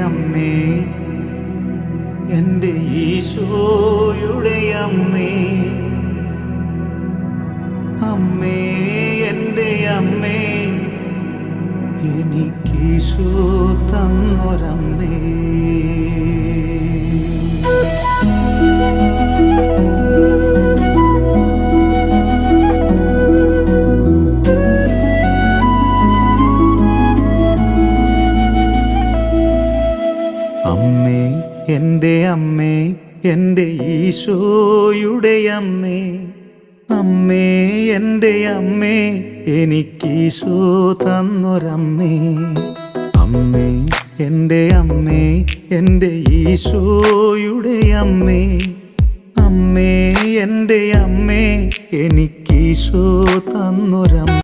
അമ്മേ, എൻ്റെ ഈശോയുടെ അമ്മേ, അമ്മേ എൻ്റെ അമ്മേ, എനിക്കീശോ തന്നൊരമ്മേ. അമ്മേ എൻ്റെ അമ്മേ, എൻ്റെ ഈശോയുടെ അമ്മേ, അമ്മേ എൻ്റെ അമ്മേ, എനിക്കീശോ തന്നൊരമ്മേ. അമ്മേ എൻ്റെ അമ്മേ, എൻ്റെ ഈശോയുടെ അമ്മേ, അമ്മേ എൻ്റെ അമ്മേ, എനിക്കീശോ തന്നൊരമ്മേ.